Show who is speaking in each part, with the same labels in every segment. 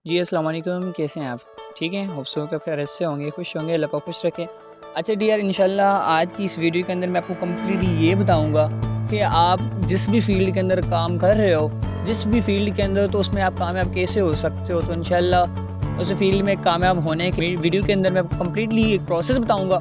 Speaker 1: जी अस्सलाम वालेकुम, कैसे हैं आप? ठीक हैं, होप सो कि खैरियत से होंगे, खुश होंगे, अल्लाह पाक खुश रखे। अच्छा डियर, इंशाल्लाह आज की इस वीडियो के अंदर मैं आपको कम्प्लीटली ये बताऊंगा कि आप जिस भी फील्ड के अंदर काम कर रहे हो, जिस भी फील्ड के अंदर, तो उसमें आप कामयाब कैसे हो सकते हो। तो इंशाल्लाह उस फील्ड में कामयाब होने के वीडियो के अंदर मैं आपको कम्प्लीटली एक प्रोसेस बताऊँगा,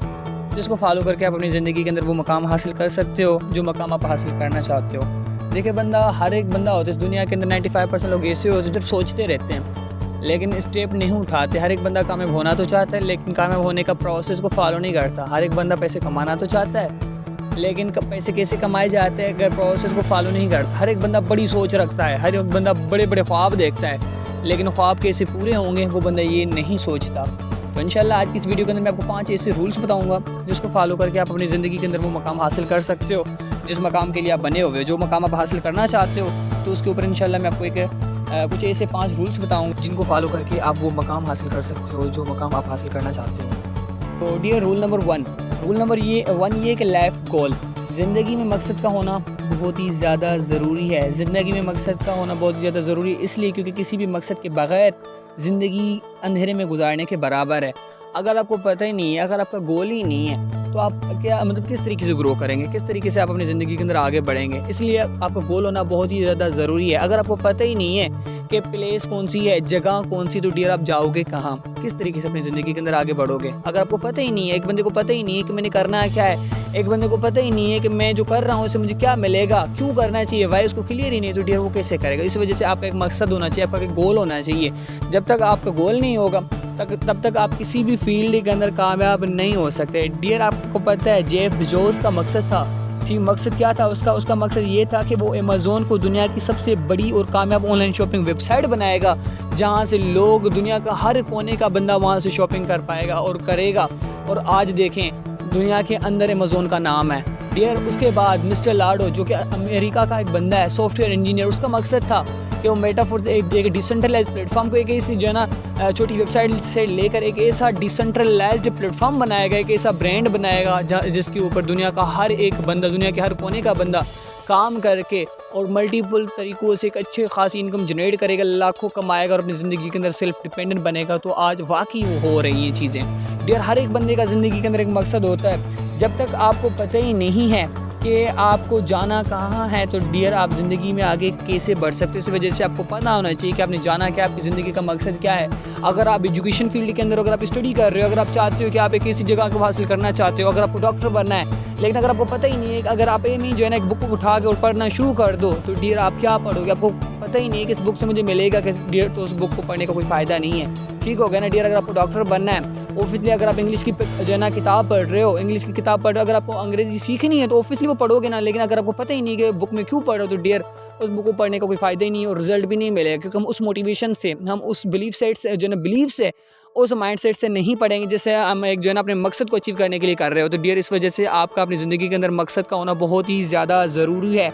Speaker 1: जिसको फॉलो करके आप अपनी ज़िंदगी के अंदर वो मकाम हासिल कर सकते हो जो मकाम आप हासिल करना चाहते हो। देखिए, हर एक बंदा होता है इस दुनिया के अंदर, 95% लोग ऐसे होते हैं जो सोचते रहते हैं लेकिन स्टेप नहीं उठाते। हर एक बंदा कामयाब होना तो चाहता है लेकिन कामयाब होने का प्रोसेस को फॉलो नहीं करता। हर एक बंदा पैसे कमाना तो चाहता है लेकिन पैसे कैसे कमाए जाते हैं अगर प्रोसेस को फॉलो नहीं करता। हर एक बंदा बड़ी सोच रखता है, हर एक बंदा बड़े बड़े ख्वाब देखता है लेकिन ख्वाब कैसे पूरे होंगे वो बंदा ये नहीं सोचता। तो इंशाल्लाह आज की इस वीडियो के अंदर मैं आपको 5 ऐसे रूल्स बताऊंगा जिसको फॉलो करके आप अपनी ज़िंदगी के अंदर वो मकाम हासिल कर सकते हो जिस मकाम के लिए आप बने हुए हो। जो मकाम आप हासिल करना चाहते हो तो उसके ऊपर इंशाल्लाह मैं आपको कुछ ऐसे 5 रूल्स बताऊंगा जिनको फॉलो करके आप वो मकाम हासिल कर सकते हो जो मकाम आप हासिल करना चाहते हो। तो डियर, रूल नंबर 1 ये कि लाइफ गोल, ज़िंदगी में मकसद का होना बहुत ही ज़्यादा ज़रूरी है। ज़िंदगी में मकसद का होना बहुत ज़्यादा ज़रूरी है इसलिए क्योंकि किसी भी मकसद के बग़ैर ज़िंदगी अंधेरे में गुजारने के बराबर है। अगर आपको पता ही नहीं है, अगर आपका गोल ही नहीं है तो आप क्या किस तरीके से ग्रो करेंगे, किस तरीके से आप अपनी ज़िंदगी के अंदर आगे बढ़ेंगे। इसलिए आपका गोल होना बहुत ही ज़्यादा ज़रूरी है। अगर आपको पता ही नहीं है कि प्लेस कौन सी है, जगह कौन सी, तो डियर आप जाओगे कहाँ, किस तरीके से अपनी ज़िंदगी के अंदर आगे बढ़ोगे। अगर आपको पता ही नहीं है, एक बंदे को पता ही नहीं है कि मैंने करना क्या है, एक बंदे को पता ही नहीं है कि मैं जो कर रहा हूँ उससे मुझे क्या मिलेगा, क्यों करना चाहिए, वाई उसको क्लियर ही नहीं, तो डियर वो कैसे करेगा। इस वजह से आपका एक मकसद होना चाहिए, आपका एक गोल होना चाहिए। जब तक आपका गोल नहीं होगा तब तक आप किसी भी फील्ड के अंदर कामयाब नहीं हो सकते। डियर, आपको पता है जेफ बेजोस का मकसद था, ठीक, मकसद क्या था उसका मकसद ये था कि वो अमेज़ॉन को दुनिया की सबसे बड़ी और कामयाब ऑनलाइन शॉपिंग वेबसाइट बनाएगा जहां से लोग, दुनिया का हर कोने का बंदा वहां से शॉपिंग कर पाएगा और करेगा। और आज देखें, दुनिया के अंदर अमेज़ॉन का नाम है। डियर, उसके बाद मिस्टर लाडो जो कि अमेरिका का एक बंदा है, सॉफ्टवेयर इंजीनियर, उसका मकसद था कि वो मेटाफोर एक डिसेंट्रलाइज प्लेटफॉर्म को एक ऐसी जो है ना छोटी वेबसाइट से लेकर एक ऐसा डिसेंट्रलाइज्ड प्लेटफॉर्म बनाएगा, एक ऐसा ब्रांड बनाएगा जिसके ऊपर दुनिया का हर एक बंदा, दुनिया के हर कोने का बंदा काम करके और मल्टीपल तरीक़ों से एक अच्छे खासी इनकम जनरेट करेगा, लाखों कमाएगा और अपनी ज़िंदगी के अंदर सेल्फ डिपेंडेंट बनेगा। तो आज वाकई हो रही हैं चीज़ें। डियर, हर एक बंदे का ज़िंदगी के अंदर एक मकसद होता है। जब तक आपको पता ही नहीं है कि आपको जाना कहाँ है तो डियर आप ज़िंदगी में आगे कैसे बढ़ सकते हो। इस वजह से आपको पता होना चाहिए कि आपने जाना क्या, आपकी ज़िंदगी का मकसद क्या है। अगर आप एजुकेशन फील्ड के अंदर, अगर आप स्टडी कर रहे हो, अगर आप चाहते हो कि आप एक ऐसी जगह को हासिल करना चाहते हो, अगर आपको डॉक्टर बनना है, लेकिन अगर आपको पता ही नहीं है, अगर आप एम ही जो है ना एक बुक उठा के और पढ़ना शुरू कर दो तो डियर आप क्या पढ़ोगे, आपको पता ही नहीं है कि इस बुक से मुझे मिलेगा कि डियर, तो उस बुक को पढ़ने का कोई फ़ायदा नहीं है। ठीक हो गया ना डियर। अगर आपको डॉक्टर बनना है, ऑब्वियसली अगर आप इंग्लिश की जो है ना किताब पढ़ रहे हो, इंग्लिश की किताब पढ़ रहे हो, अगर आपको अंग्रेजी सीखनी है तो ऑब्वियसली वो पढ़ोगे ना। लेकिन अगर आपको पता ही नहीं कि बुक में क्यों पढ़ रहे हो तो डियर उस बुक को पढ़ने का कोई फ़ायदा ही नहीं है और रिजल्ट भी नहीं मिलेगा, क्योंकि हम उस मोटिवेशन से, हम उस बिलीफ सेट से, जो है ना बिलीफ से, उस माइंड सेट से नहीं पढ़ेंगे जिससे हम एक जो है ना अपने मकसद को अचीव करने के लिए कर रहे हो। तो डियर, इस वजह से आपका अपनी ज़िंदगी के अंदर मकसद का होना बहुत ही ज़्यादा ज़रूरी है।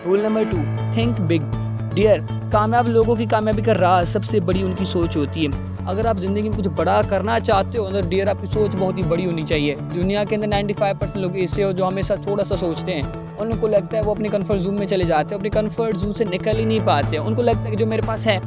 Speaker 1: Rule number 2, think big. Dear, कामयाब लोगों की कामयाबी का राज सबसे बड़ी उनकी सोच होती है। अगर आप ज़िंदगी में कुछ बड़ा करना चाहते हो तो डियर आपकी सोच बहुत ही बड़ी होनी चाहिए। दुनिया के अंदर 95% लोग ऐसे हो जो हमेशा थोड़ा सा सोचते हैं। उनको लगता है वो अपनी कंफर्ट जोन में चले जाते हैं, अपनी कंफर्ट जोन से निकल ही नहीं पाते हैं। उनको लगता है कि जो मेरे पास है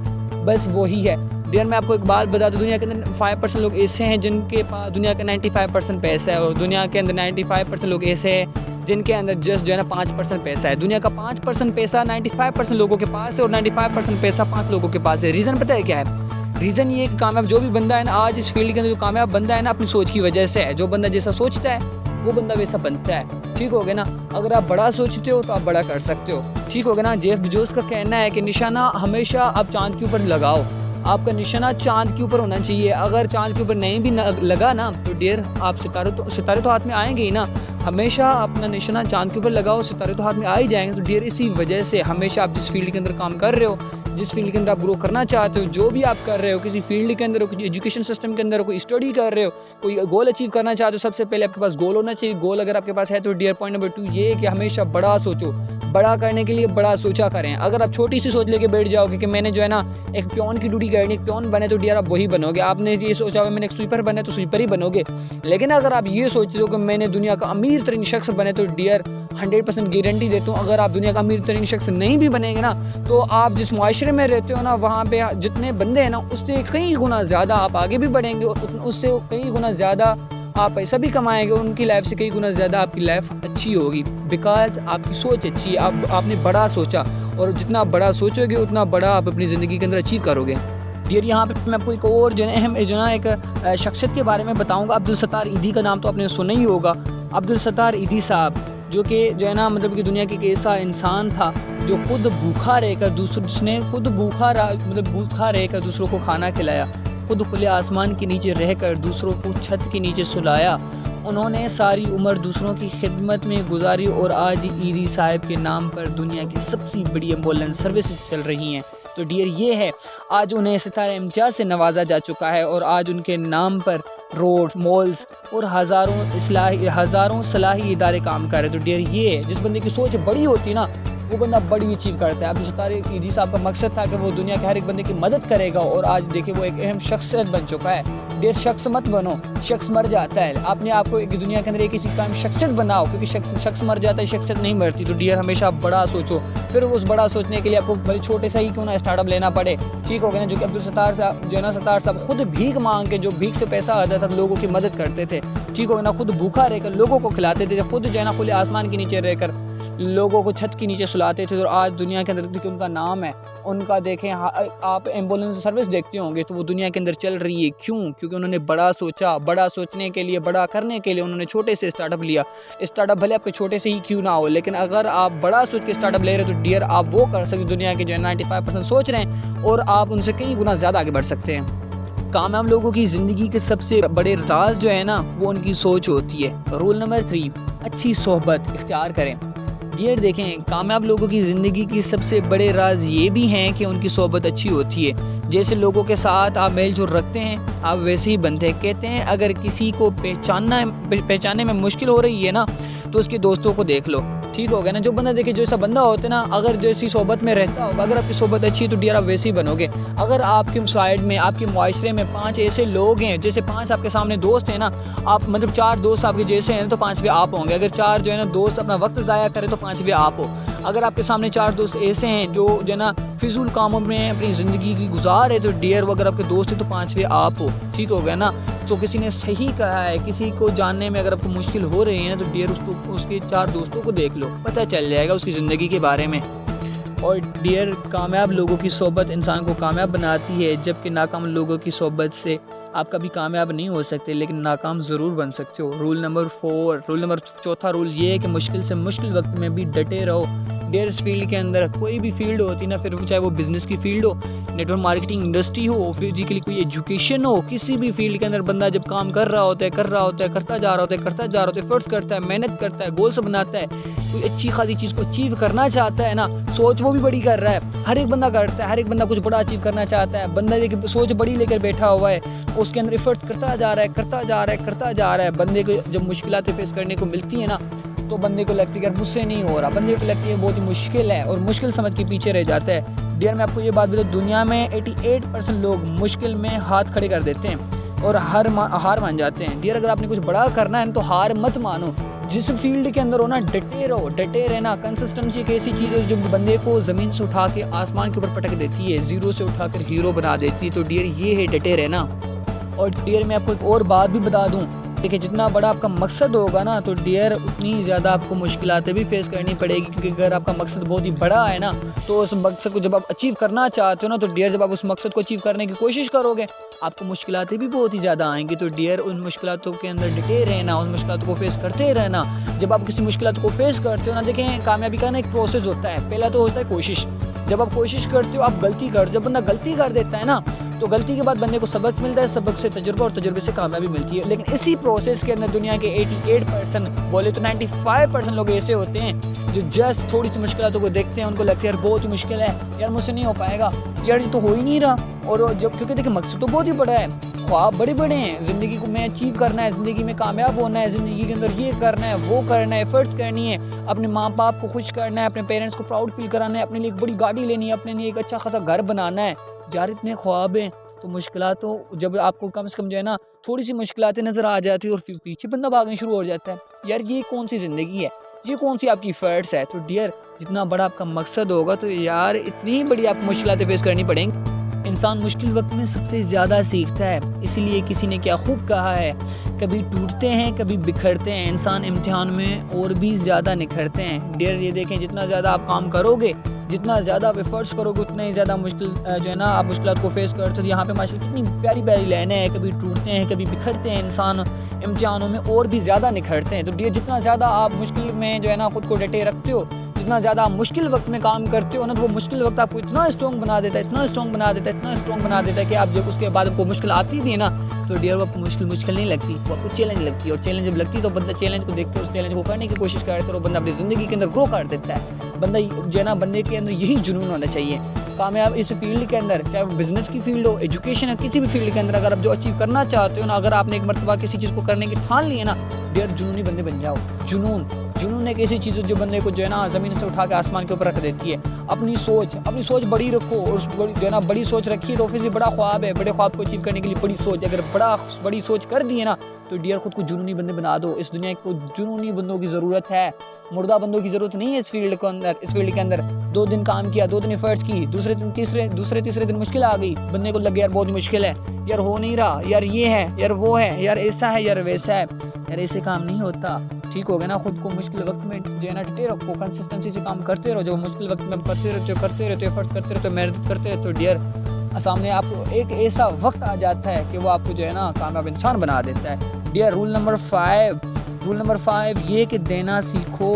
Speaker 1: बस वही है। डियर, मैं आपको एक बात बता दूं, दुनिया के अंदर 5% लोग ऐसे हैं जिनके पास दुनिया का 95% पैसा है और दुनिया के अंदर 95% लोग ऐसे हैं जिनके अंदर जस्ट जो है ना 5% पैसा है। दुनिया का 5% पैसा 95% लोगों के पास है और 95% पैसा 5 लोगों के पास है। रीज़न पता है क्या है? रीज़न ये कि कामयाब जो भी बंदा है ना आज इस फील्ड के अंदर, जो कामयाब बंदा है ना अपनी सोच की वजह से है। जो बंदा जैसा सोचता है वो बंदा वैसा बनता है। ठीक हो गया ना। अगर आप बड़ा सोचते हो तो आप बड़ा कर सकते हो। ठीक हो गया ना। जेफ बेजोस का कहना है कि निशाना हमेशा आप चांद के ऊपर लगाओ, आपका निशाना चांद के ऊपर होना चाहिए। अगर चांद के ऊपर नहीं भी लगा ना तो डियर आप सितारे तो हाथ में आएंगे ही ना। हमेशा अपना निशाना चांद के ऊपर लगाओ, सितारे तो हाथ में आ ही जाएंगे। तो डियर, इसी वजह से हमेशा आप जिस फील्ड के अंदर काम कर रहे हो, जिस फील्ड के अंदर आप ग्रो करना चाहते हो, जो भी आप कर रहे हो, किसी फील्ड के अंदर हो, किसी एजुकेशन सिस्टम के अंदर हो, कोई स्टडी कर रहे हो, कोई गोल अचीव करना चाहते हो, सबसे पहले आपके पास गोल होना चाहिए। गोल अगर आपके पास है तो डियर पॉइंट नंबर 2 ये कि हमेशा बड़ा सोचो। बड़ा करने के लिए बड़ा सोचा करें। अगर आप छोटी सी सोच लेके बैठ जाओगे कि मैंने जो है ना एक प्योन की ड्यूटी करनी, एक प्योन बने तो डियर आप वही बनोगे। आपने ये सोचा हुआ मैंने एक स्वीपर बने तो स्वीपर ही बनोगे। लेकिन अगर आप ये सोचते हो कि मैंने दुनिया का अमीर तरीन शख्स बने तो डियर 100% गारंटी देता हूँ, अगर आप दुनिया का अमीर तरीन शख्स नहीं भी बनेंगे ना, तो आप जिस माशरे में रहते हो ना, वहाँ पे जितने बंदे हैं ना, उससे कई गुना ज़्यादा आप आगे भी बढ़ेंगे और उससे कई गुना ज़्यादा आप पैसा भी कमाएंगे, उनकी लाइफ से कई गुना ज़्यादा आपकी लाइफ अच्छी होगी, बिकॉज आपकी सोच अच्छी है, आपने बड़ा सोचा, और जितना आप बड़ा सोचोगे उतना बड़ा आप अपनी ज़िंदगी के अंदर अचीव करोगे। डियर, यहाँ पे मैं आपको एक और जो है अहम जो ना एक शख्सियत के बारे में बताऊँगा। अब्दुल सत्तार ईदी का नाम तो आपने सुना ही होगा। अब्दुल सत्तार ईदी साहब जो कि जो है ना मतलब कि दुनिया के एक ऐसा इंसान था जो खुद भूखा रहकर जिसने खुद भूखा रहकर दूसरों को खाना खिलाया, खुद खुले आसमान के नीचे रहकर दूसरों को छत के नीचे सुलाया। उन्होंने सारी उम्र दूसरों की खिदमत में गुजारी और आज ईदी साहब के नाम पर दुनिया की सबसे बड़ी एम्बुलेंस सर्विस चल रही हैं। तो डियर ये है, आज उन्हें सितारे इम्तियाज़ से नवाजा जा चुका है और आज उनके नाम पर रोड्स, मॉल्स और हज़ारों सलाही इदारे काम कर रहे हैं। तो डियर ये है, जिस बंदे की सोच बड़ी होती है ना, वो बंदा बड़ी अचीव करता है। अब सितारे ईदी साहब का मकसद था कि वो दुनिया के हर एक बंदे की मदद करेगा और आज देखिए वो एक अहम शख्सियत बन चुका है। डियर, शख्स मत बनो, शख्स मर जाता है। आपने आपको एक दुनिया के अंदर एक किसी काम शख्सियत बनाओ, क्योंकि शख्स मर जाता है, शख्सियत नहीं मरती। तो डियर, हमेशा बड़ा सोचो, फिर उस बड़ा सोचने के लिए आपको बड़े छोटे से ही क्यों ना स्टार्टअप लेना पड़े, ठीक हो गया ना। जो कि अब्दुल सत्तार साहब जो है ना, सत्तार साहब खुद भीख मांग के, जो भीख से पैसा आता था, लोगों की मदद करते थे, ठीक हो गया ना। खुद भूखा रहकर लोगों को खिलाते थे, खुद जो है ना खुले आसमान के नीचे रहकर लोगों को छत के नीचे सुलाते थे। और आज दुनिया के अंदर देखिए उनका नाम है, उनका देखें, आप एम्बुलेंस सर्विस देखते होंगे तो वो दुनिया के अंदर चल रही है। क्यों? क्योंकि उन्होंने बड़ा सोचा, बड़ा सोचने के लिए, बड़ा करने के लिए उन्होंने छोटे से स्टार्टअप लिया। स्टार्टअप भले आपके छोटे से ही क्यों ना हो, लेकिन अगर आप बड़ा सोच के स्टार्टअप ले रहे हो तो डियर आप वो कर सकते, दुनिया के जो 95% सोच रहे हैं, और आप उनसे कई गुना ज़्यादा आगे बढ़ सकते हैं। कामयाब लोगों की ज़िंदगी के सबसे बड़े राज जो है ना, वो उनकी सोच होती है। रूल नंबर 3, अच्छी सोहबत इख्तियार करें। डियर देखें, कामयाब लोगों की ज़िंदगी की सबसे बड़े राज ये भी हैं कि उनकी सोहबत अच्छी होती है। जैसे लोगों के साथ आप मेल जोल रखते हैं, आप वैसे ही बनते हैं। कहते हैं अगर किसी को पहचानने में मुश्किल हो रही है ना, तो उसके दोस्तों को देख लो, ठीक हो गया ना। जो बंदा देखे, जो ऐसा बंदा होता है ना, अगर जैसी सोहबत में रहता होगा, अगर आपकी सोहबत अच्छी है तो डियर आप वैसे ही बनोगे। अगर आपके साइड में, आपके मुआशरे में 5 ऐसे लोग हैं, जैसे 5 आपके सामने दोस्त हैं ना, आप मतलब 4 दोस्त आपके जैसे हैं तो 5वें आप होंगे। अगर 4 जो है ना दोस्त अपना वक्त ज़ाया करें तो 5वें आप हो। अगर आपके सामने 4 दोस्त ऐसे हैं जो है ना फिजूल कामों में अपनी ज़िंदगी की गुजार है, तो डियर वो अगर आपके दोस्त हैं तो 5वें आप हो, ठीक हो गया ना। तो किसी ने सही कहा है, किसी को जानने में अगर आपको मुश्किल हो रही है ना, तो डियर उसके 4 दोस्तों को देख लो, पता चल जाएगा उसकी ज़िंदगी के बारे में। और डियर, कामयाब लोगों की सोहबत इंसान को कामयाब बनाती है, जबकि नाकाम लोगों की सोहबत से आप कभी कामयाब नहीं हो सकते, लेकिन नाकाम ज़रूर बन सकते हो। रूल नंबर 4 रूल ये है कि मुश्किल से मुश्किल वक्त में भी डटे रहो। डियर, इस फील्ड के अंदर कोई भी फील्ड होती ना, फिर चाहे वो बिज़नेस की फील्ड हो, नेटवर्क मार्केटिंग इंडस्ट्री हो, फिजिकली कोई एजुकेशन हो, किसी भी फील्ड के अंदर बंदा जब काम कर रहा होता है, करता जा रहा होता है, एफर्ट्स करता है, मेहनत करता है, गोल्स बनाता है, कोई अच्छी खासी चीज़ को अचीव करना चाहता है ना, सोच वो भी बड़ी कर रहा है। हर एक बंदा करता है, हर एक बंदा कुछ बड़ा अचीव करना चाहता है। बंदा देखिए सोच बड़ी लेकर बैठा हुआ है, उसके अंदर एफर्ट्स करता जा रहा है। बंदे को जब मुश्किलातें फेस करने को मिलती है ना, तो बंदे को लगती है यार मुझसे नहीं हो रहा, बंदे को लगती है बहुत ही मुश्किल है और मुश्किल समझ के पीछे रह जाता है। डियर, मैं आपको ये बात बताऊँ, दुनिया में 88% लोग मुश्किल में हाथ खड़े कर देते हैं और हार मान जाते हैं। डियर, अगर आपने कुछ बड़ा करना है तो हार मत मानो, जिस फील्ड के अंदर हो ना डटे रहो। डटे रहना, कंसिस्टेंसी एक ऐसी चीज़ है जो बंदे को ज़मीन से उठा के आसमान के ऊपर पटक देती है, ज़ीरो से उठाकर हीरो बना देती है। तो डियर ये है डटे रहना। और डियर, मैं आपको एक और बात भी बता दूं, देखिए जितना बड़ा आपका मकसद होगा ना, तो डियर उतनी ज़्यादा आपको मुश्किलातें भी फेस करनी पड़ेगी, क्योंकि अगर आपका मकसद बहुत ही बड़ा है ना, तो उस मकसद को जब आप अचीव करना चाहते हो ना, तो डियर जब आप उस मकसद को अचीव करने की कोशिश करोगे, आपको मुश्किलातें भी बहुत ही ज़्यादा आएंगी। तो डियर उन मुश्किलातों के अंदर डटे रहना, उन मुश्किलातों को फेस करते रहना। जब आप किसी मुश्किलात को फेस करते हो ना, देखें कामयाबी का ना एक प्रोसेस होता है। पहला तो होता है कोशिश। जब आप कोशिश करते हो, आप गलती करते हो, जब बंदा गलती कर देता है ना, तो गलती के बाद बंदे को सबक मिलता है, सबक से तजुर्बा और तजुर्बे से कामयाबी मिलती है। लेकिन इसी प्रोसेस के अंदर दुनिया के 88% बोले तो 95% लोग ऐसे होते हैं जो जस्ट थोड़ी सी मुश्किलों को देखते हैं, उनको लगता है यार बहुत ही मुश्किल है, यार मुझसे नहीं हो पाएगा, यार ये तो हो ही नहीं रहा। और जब क्योंकि देखिए मकसद तो बहुत ही बड़ा है, ख्वाब बड़े बड़े हैं, ज़िंदगी को में अचीव करना है, ज़िंदगी में कामयाब होना है, ज़िंदगी के अंदर ये करना है, वो करना है, एफर्ट्स करनी है, अपने माँ बाप को खुश करना है, अपने पेरेंट्स को प्राउड फील कराना है, अपने लिए एक बड़ी गाड़ी लेनी है, अपने लिए एक अच्छा खासा घर बनाना है। यार इतने ख्वाब हैं, तो मुश्किलात तो जब आपको कम से कम जो है ना थोड़ी सी मुश्किलातें नज़र आ जाती है और फिर पीछे बंदा भागने शुरू हो जाता है। यार ये कौन सी ज़िंदगी है ये कौन सी आपकी एफर्ट्स है। तो डियर जितना बड़ा आपका मकसद होगा तो यार इतनी बड़ी आपको मुश्किलातें फेस करनी पड़ेंगी। इंसान मुश्किल वक्त में सबसे ज़्यादा सीखता है, इसलिए किसी ने क्या खूब कहा है, कभी टूटते हैं कभी बिखरते हैं, इंसान इम्तिहान में और भी ज़्यादा निखरते हैं। डियर ये देखें, जितना ज़्यादा आप काम करोगे, जितना ज़्यादा आप एफर्ट्स करोगे, उतना ही ज़्यादा मुश्किल जो है ना आप मुश्किलात को फेस करते हो। यहाँ पे माशाल्लाह कितनी प्यारी प्यारी लाइनें हैं, कभी टूटते हैं कभी बिखरते हैं, इंसान इम्तिहानों में और भी ज़्यादा निखरते हैं। तो डियर जितना ज़्यादा आप मुश्किल में जो है ना खुद को डटे रखते हो, जितना ज़्यादा आप मुश्किल वक्त में काम करते हो ना, तो वो मुश्किल वक्त आपको इतना स्ट्रॉन्ग बना देता है, इतना स्ट्रॉन्ग बना देता है, इतना स्ट्रॉन्ग बना देता है कि आप जब उसके बाद आपको मुश्किल आती भी है ना, तो डियर वो आपको मुश्किल नहीं लगती, वो आपको चैलेंज लगती है। और चैलेंज जब लगती है तो बंदा चैलेंज को देखकर उस चैलेंज को करने की कोशिश करता है और बंदा अपनी ज़िंदगी के अंदर ग्रो कर देता है। बंदा जो है ना, बंदे के अंदर यही जुनून होना चाहिए कामयाब इस फील्ड के अंदर, चाहे वो बिजनेस की फील्ड हो, एजुकेशन है, किसी भी फील्ड के अंदर अगर आप जो अचीव करना चाहते हो ना, अगर आपने एक मरतबा किसी चीज़ को करने की ठान ली है ना, डियर जुनूनी बंदे बन जाओ। जुनून एक ऐसी चीज़ है जो बंदे को जो है ना ज़मीन से उठा के आसमान के ऊपर रख देती है। अपनी सोच बड़ी रखो, और जो है ना बड़ी सोच रखी तो ऑब्वियसली बड़ा ख्वाब है, बड़े ख्वाब को अचीव करने के लिए बड़ी सोच, अगर बड़ी सोच कर दी है ना, तो डियर खुद को जुनूनी बंदे बना दो। इस दुनिया को जुनूनी बंदों की ज़रूरत है, मुर्दा बंदों की ज़रूरत नहीं है। इस फील्ड के अंदर 2 दिन काम किया, 2 दिन एफर्ट्स की, दूसरे तीसरे दिन मुश्किल आ गई, बंदे को लग गया यार बहुत मुश्किल है, यार हो नहीं रहा, यार ये है, यार वो है, यार ऐसा है, यार वैसा है। यार ऐसे काम नहीं होता, ठीक हो गया ना। खुद को मुश्किल वक्त में जो है ना डटे रखो, कंसिस्टेंसी से काम करते रहो। जब मुश्किल वक्त में करते रहते हो, एफर्ट करते रहते हो, मेहनत करते रहते हो, डियर सामने आपको एक ऐसा वक्त आ जाता है कि वो आपको जो है ना कामयाब इंसान बना देता है। डियर रूल नंबर 5 ये कि देना सीखो।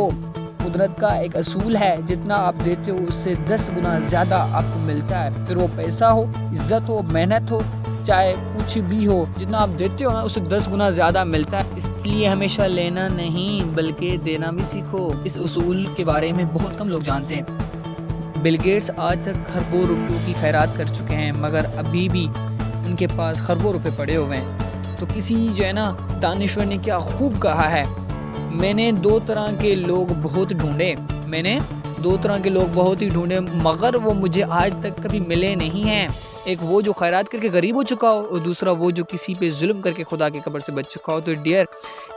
Speaker 1: कुदरत का एक असूल है, जितना आप देते हो उससे 10 गुना ज़्यादा आपको मिलता है। फिर वो पैसा हो, इज्जत हो, मेहनत हो, चाहे कुछ भी हो, जितना आप देते हो ना उससे 10 गुना ज़्यादा मिलता है। इसलिए हमेशा लेना नहीं बल्कि देना भी सीखो। इस उसूल के बारे में बहुत कम लोग जानते हैं। बिल गेट्स आज तक खरबों रुपयों की खैरात कर चुके हैं, मगर अभी भी उनके पास खरबों रुपए पड़े हुए हैं। तो किसी जो है ना दानिश्वर ने क्या खूब कहा है, मैंने 2 तरह के लोग बहुत ही ढूंढे मगर वो मुझे आज तक कभी मिले नहीं हैं। एक वो जो खैरात करके गरीब हो चुका हो, और दूसरा वो जो किसी पे जुल्म करके खुदा के कब्र से बच चुका हो। तो डियर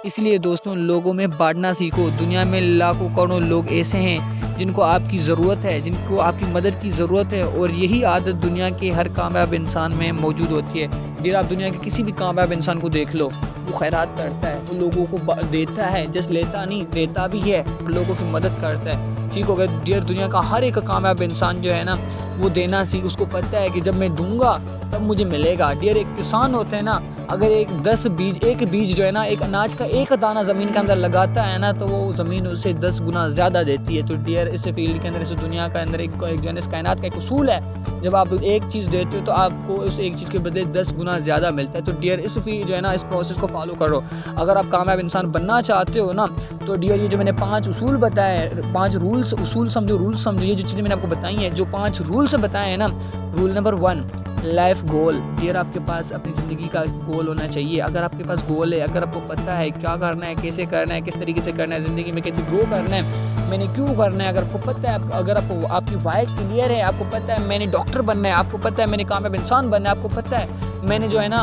Speaker 1: इसलिए दोस्तों लोगों में बांटना सीखो। दुनिया में लाखों करोड़ों लोग ऐसे हैं जिनको आपकी ज़रूरत है, जिनको आपकी मदद की ज़रूरत है, और यही आदत दुनिया के हर कामयाब इंसान में मौजूद होती है। डियर आप दुनिया के किसी भी कामयाब इंसान को देख लो, वो खैरात करता है, वो लोगों को देता है, जस्ट लेता नहीं, देता भी है, लोगों की मदद करता है। ठीक हो गया डियर, दुनिया का हर एक कामयाब इंसान जो है ना वो देना सीख, उसको पता है कि जब मैं दूंगा तब मुझे मिलेगा। डियर एक किसान होते हैं ना, अगर एक बीज जो है ना, एक अनाज का एक दाना ज़मीन के अंदर लगाता है ना, तो वो ज़मीन उसे 10 गुना ज़्यादा देती है। तो डियर इस फील्ड के अंदर, इस दुनिया के अंदर एक जो है इस कायनात का एक उसूल है, जब आप एक चीज़ देते हो तो आपको उस एक चीज़ के बदले 10 गुना ज़्यादा मिलता है। तो डियर इस फील्ड जो है ना इस प्रोसेस को फॉलो करो। अगर आप कामयाब इंसान बनना चाहते हो ना, तो डियर ये जो मैंने 5 उसूल बताए, 5 रूल समझो, ये जो चीज़ें मैंने आपको बताई हैं, जो 5 रूल्स बताए हैं ना। Rule number 1 life goal. Dear आपके पास अपनी ज़िंदगी का गोल होना चाहिए। अगर आपके पास गोल है, अगर आपको पता है क्या करना है, कैसे करना है, किस तरीके से करना है, ज़िंदगी में कैसे ग्रो करना है, मैंने क्यों करना है, अगर आपको पता है, अगर आपको आपकी वाई क्लियर है, आपको पता है मैंने डॉक्टर बनना है, आपको पता है मैंने कामयाब इंसान बनना है, आपको पता है मैंने जो है ना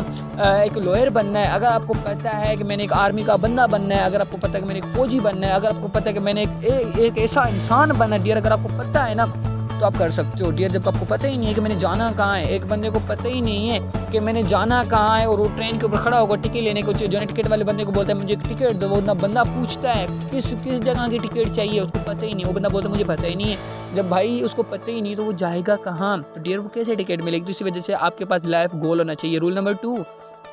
Speaker 1: एक लॉयर बनना है, अगर आपको पता है कि मैंने एक आर्मी का बंदा बनना है, अगर आपको पता है कि मैंने एक फौजी बनना है, अगर आपको पता है कि मैंने एक ऐसा इंसान बनना है, डियर अगर आपको पता है ना तो आप कर सकते हो। डियर जब आपको पता ही नहीं है कि मैंने जाना कहाँ है, एक बंदे को पता ही नहीं है कि मैंने जाना कहाँ है, और वो ट्रेन के ऊपर खड़ा होगा टिकट लेने को, जो है टिकट वाले बंदे को बोलता है मुझे टिकट दो, वो ना बंदा पूछता है किस जगह की टिकट चाहिए, उसको पता ही नहीं, वो बंदा बोलता है मुझे पता ही नहीं है। जब भाई उसको पता ही नहीं तो वो जाएगा कहाँ, तो डियर वो कैसे टिकट मिलेगी। तो इसी वजह से आपके पास लाइफ गोल होना चाहिए। Rule number 2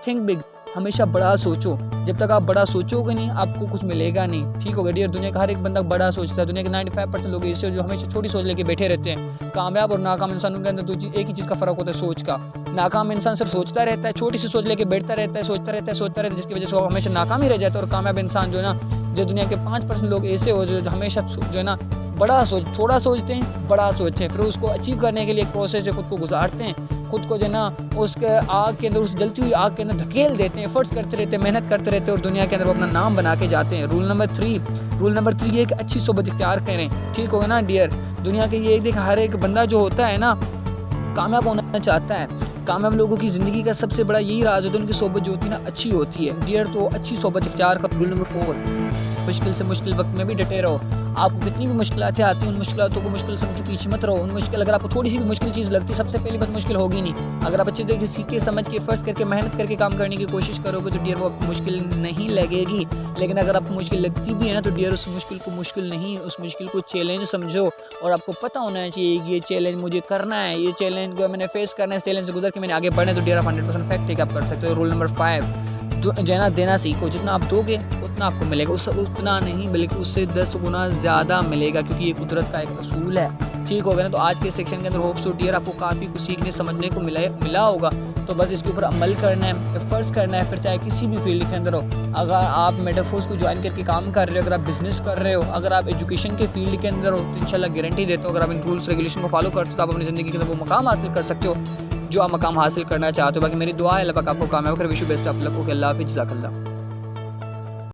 Speaker 1: think big. हमेशा बड़ा सोचो। जब तक आप बड़ा सोचोगे नहीं आपको कुछ मिलेगा नहीं। ठीक हो गया डियर, दुनिया का हर एक बंदा बड़ा सोचता है। दुनिया के 95% लोग ऐसे जो हमेशा छोटी सोच लेके बैठे रहते हैं। कामयाब और नाकाम इंसानों के अंदर एक ही चीज़ का फर्क होता है, सोच का। नाकाम इंसान सिर्फ सोचता रहता है, छोटी सी सोच लेके बैठता रहता है, सोचता रहता है, जिसकी वजह से वो हमेशा नाकाम ही रह जाता है। और कामयाब इंसान जो है ना, जो दुनिया के 5% लोग ऐसे हो जो हमेशा जो है ना बड़ा थोड़ा सोचते हैं, बड़ा सोचते हैं, फिर उसको अचीव करने के लिए एक प्रोसेस से खुद को गुजारते हैं, खुद को जो है ना उसके आग के अंदर, उस जलती हुई आग के अंदर धकेल देते हैं, एफर्ट्स करते रहते हैं, मेहनत करते रहते हैं और दुनिया के अंदर वो अपना नाम बना के जाते हैं। रूल नंबर 3 ये कि अच्छी सोबत इख्तियार करें। ठीक होगा ना डियर, दुनिया के ये देख हर एक बंदा जो होता है ना कामयाब होना चाहता है। कामयाब लोगों की ज़िंदगी का सबसे बड़ा यही राज होता है, उनकी सोबत जो होती है ना अच्छी होती है डियर। तो अच्छी सोबत इख्तियार का। रूल नंबर 4 मुश्किल से मुश्किल वक्त में भी डटे रहो। आपको कितनी भी मुश्किलातें आती हैं, उन मुश्किलातों को मुश्किल समझ के पीछे मत रहो। उन मुश्किल अगर आपको थोड़ी सी भी मुश्किल चीज़ लगती है, सबसे पहली बात मुश्किल होगी नहीं। अगर आप अच्छे तरीके से सीख के समझ के फ़र्ज करके मेहनत करके काम करने की कोशिश करोगे तो डियर वो आपको मुश्किल नहीं लगेगी। लेकिन अगर आपको मुश्किल लगती भी है ना तो डियर उस मुश्किल को मुश्किल नहीं, उस मुश्किल को चैलेंज समझो। और आपको पता होना चाहिए कि ये चैलेंज मुझे करना है, ये चैलेंज को मैंने फेस करना है, इस चैलेंज से गुजर के मैंने आगे बढ़ना है। तो डियर आप 100% फैक्ट है कि आप कर सकते हो। रूल नंबर 5, जो है ना, देना सीखो। जितना आप दोगे उतना आपको मिलेगा, उतना नहीं बल्कि उससे 10 गुना ज़्यादा मिलेगा, क्योंकि ये कुदरत का एक असूल है। ठीक हो गया ना। तो आज के सेक्शन के अंदर होप सो डियर आपको काफ़ी कुछ सीखने समझने को मिला होगा। तो बस इसके ऊपर अमल करना है, एफर्ट्स करना है, फिर चाहे किसी भी फील्ड के अंदर हो। अगर आप मेटाफोर्स को ज्वाइन करके काम कर रहे हो, अगर आप बिजनेस कर रहे हो, अगर आप एजुकेशन के फील्ड के अंदर हो, तो इंशाल्लाह गारंटी देता हूँ अगर आप इन रूल्स रेगुलेशन को फॉलो करते हो तो आप अपनी ज़िंदगी के अंदर वो मकाम हासिल कर सकते हो जो आप मकाम हासिल करना चाहते हो। बाकी मेरी दुआ है अल्लाह पाक आपको कामयाब करे। Wish you best of luck. Okay, अल्लाह हाफिज़, जज़ाकल्लाह।